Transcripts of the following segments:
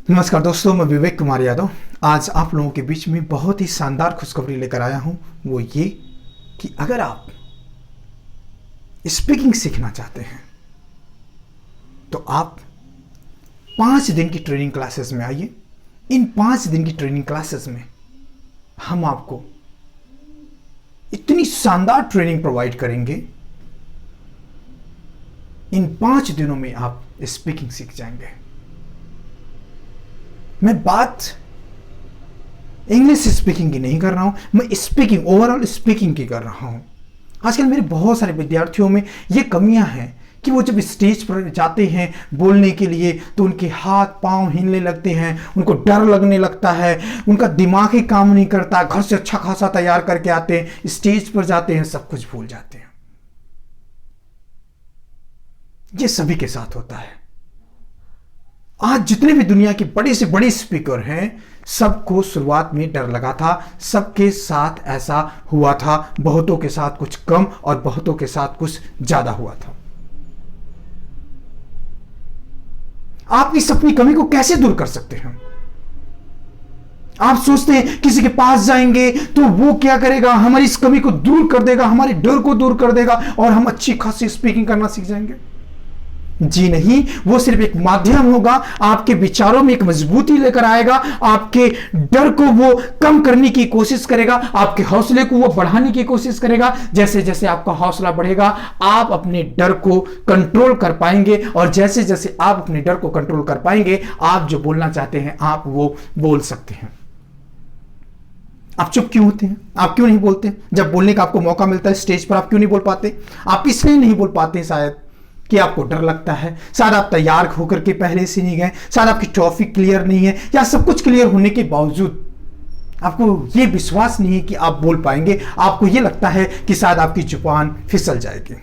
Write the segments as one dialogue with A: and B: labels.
A: नमस्कार दोस्तों, मैं विवेक कुमार यादव आज आप लोगों के बीच में बहुत ही शानदार खुशखबरी लेकर आया हूं। वो ये कि अगर आप स्पीकिंग सीखना चाहते हैं तो आप 5 दिन की ट्रेनिंग क्लासेस में आइए। इन 5 दिन की ट्रेनिंग क्लासेस में हम आपको इतनी शानदार ट्रेनिंग प्रोवाइड करेंगे, इन 5 दिनों में आप स्पीकिंग सीख जाएंगे। मैं बात इंग्लिश स्पीकिंग की नहीं कर रहा हूं, मैं स्पीकिंग, ओवरऑल स्पीकिंग की कर रहा हूं। आजकल मेरे बहुत सारे विद्यार्थियों में ये कमियां हैं कि वो जब स्टेज पर जाते हैं बोलने के लिए तो उनके हाथ पांव हिलने लगते हैं, उनको डर लगने लगता है, उनका दिमाग ही काम नहीं करता। घर से अच्छा खासा तैयार करके आते हैं, स्टेज पर जाते हैं, सब कुछ भूल जाते हैं। ये सभी के साथ होता है। आज जितने भी दुनिया के बड़े से बड़े स्पीकर हैं, सबको शुरुआत में डर लगा था। सबके साथ ऐसा हुआ था, बहुतों के साथ कुछ कम और बहुतों के साथ कुछ ज्यादा हुआ था। आप इस अपनी कमी को कैसे दूर कर सकते हैं? आप सोचते हैं किसी के पास जाएंगे तो वो क्या करेगा, हमारी इस कमी को दूर कर देगा, हमारे डर को दूर कर देगा और हम अच्छी खासी स्पीकिंग करना सीख जाएंगे। जी नहीं, वो सिर्फ एक माध्यम होगा, आपके विचारों में एक मजबूती लेकर आएगा, आपके डर को वो कम करने की कोशिश करेगा, आपके हौसले को वो बढ़ाने की कोशिश करेगा। जैसे जैसे आपका हौसला बढ़ेगा आप अपने डर को कंट्रोल कर पाएंगे, और जैसे जैसे आप अपने डर को कंट्रोल कर पाएंगे आप जो बोलना चाहते हैं आप वो बोल सकते हैं। आप चुप क्यों होते हैं? आप क्यों नहीं बोलते? जब बोलने का आपको मौका मिलता है स्टेज पर आप क्यों नहीं बोल पाते? आप इसलिए नहीं बोल पाते शायद कि आपको डर लगता है, शायद आप तैयार होकर के पहले से नहीं गए, शायद आपकी टॉपिक क्लियर नहीं है, या सब कुछ क्लियर होने के बावजूद आपको यह विश्वास नहीं है कि आप बोल पाएंगे। आपको यह लगता है कि शायद आपकी जुबान फिसल जाएगी।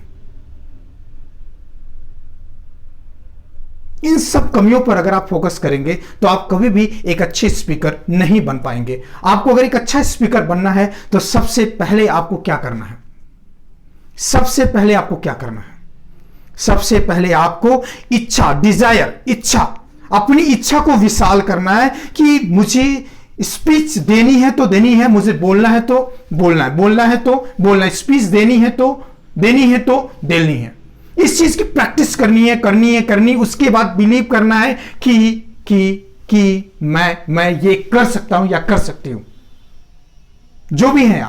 A: इन सब कमियों पर अगर आप फोकस करेंगे तो आप कभी भी एक अच्छे स्पीकर नहीं बन पाएंगे। आपको अगर एक अच्छा स्पीकर बनना है तो सबसे पहले आपको क्या करना है? सबसे पहले आपको क्या करना है? सबसे पहले आपको इच्छा, डिजायर, इच्छा, अपनी इच्छा को विशाल करना है कि मुझे स्पीच देनी है तो देनी है, मुझे बोलना है तो बोलना है, बोलना है तो बोलना है, स्पीच देनी है तो देनी है तो देनी है। इस चीज की प्रैक्टिस करनी है, करनी है, करनी। उसके बाद बिलीव करना है कि मैं ये कर सकता हूं या कर सकती हूं। जो भी है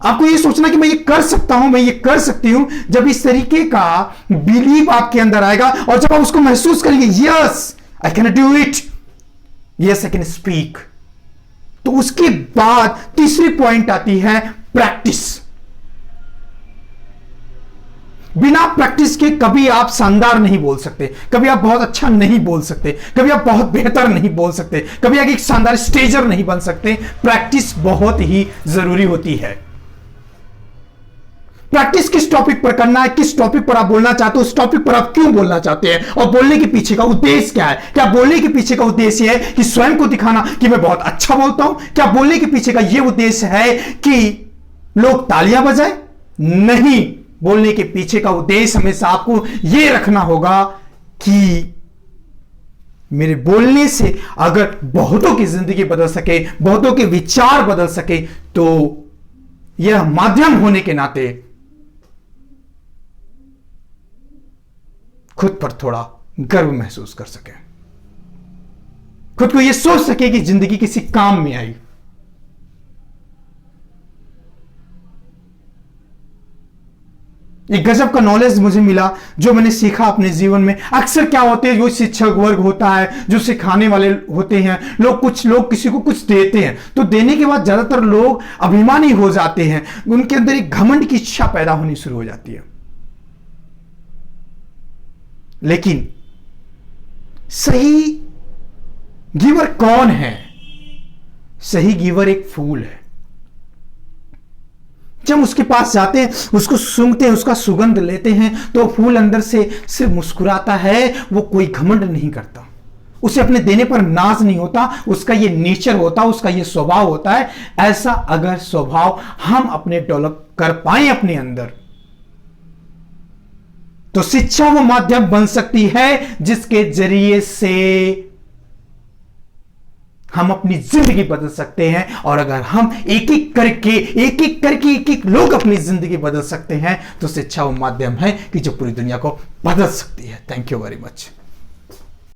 A: आपको ये सोचना कि मैं ये कर सकता हूं, मैं ये कर सकती हूं। जब इस तरीके का बिलीव आपके अंदर आएगा और जब आप उसको महसूस करेंगे, yes I can do it, yes I can speak, तो उसके बाद तीसरी पॉइंट आती है प्रैक्टिस। बिना प्रैक्टिस के कभी आप शानदार नहीं बोल सकते, कभी आप बहुत अच्छा नहीं बोल सकते, कभी आप बहुत बेहतर नहीं बोल सकते, कभी आप एक शानदार स्टेजर नहीं बन सकते। प्रैक्टिस बहुत ही जरूरी होती है। प्रैक्टिस किस टॉपिक पर करना है, किस टॉपिक पर आप बोलना चाहते हो, उस टॉपिक पर आप क्यों बोलना चाहते हैं, और बोलने के पीछे का उद्देश्य क्या है। क्या बोलने के पीछे का उद्देश्य है कि स्वयं को दिखाना कि मैं बहुत अच्छा बोलता हूं? क्या बोलने के पीछे का यह उद्देश्य है कि लोग तालियां बजाएं? नहीं, बोलने के पीछे का उद्देश्य हमेशा आपको यह रखना होगा कि मेरे बोलने से अगर बहुतों की जिंदगी बदल सके, बहुतों के विचार बदल सके, तो यह माध्यम होने के नाते खुद पर थोड़ा गर्व महसूस कर सके, खुद को यह सोच सके कि जिंदगी किसी काम में आई। एक गजब का नॉलेज मुझे मिला जो मैंने सीखा अपने जीवन में। अक्सर क्या होते हैं, जो शिक्षक वर्ग होता है, जो सिखाने वाले होते हैं, कुछ लोग किसी को कुछ देते हैं तो देने के बाद ज्यादातर लोग अभिमानी हो जाते हैं, उनके अंदर एक घमंड की इच्छा पैदा होनी शुरू हो जाती है। लेकिन सही गिवर कौन है? सही गिवर एक फूल है। जब उसके पास जाते हैं, उसको सूंघते हैं, उसका सुगंध लेते हैं, तो फूल अंदर से सिर्फ मुस्कुराता है, वो कोई घमंड नहीं करता, उसे अपने देने पर नाज नहीं होता, उसका ये नेचर होता, उसका ये स्वभाव होता है। ऐसा अगर स्वभाव हम अपने डेवलप कर पाए अपने अंदर, तो शिक्षा वो माध्यम बन सकती है जिसके जरिए से हम अपनी जिंदगी बदल सकते हैं। और अगर हम एक एक लोग अपनी जिंदगी बदल सकते हैं तो शिक्षा वो माध्यम है कि जो पूरी दुनिया को बदल सकती है। Thank you very much.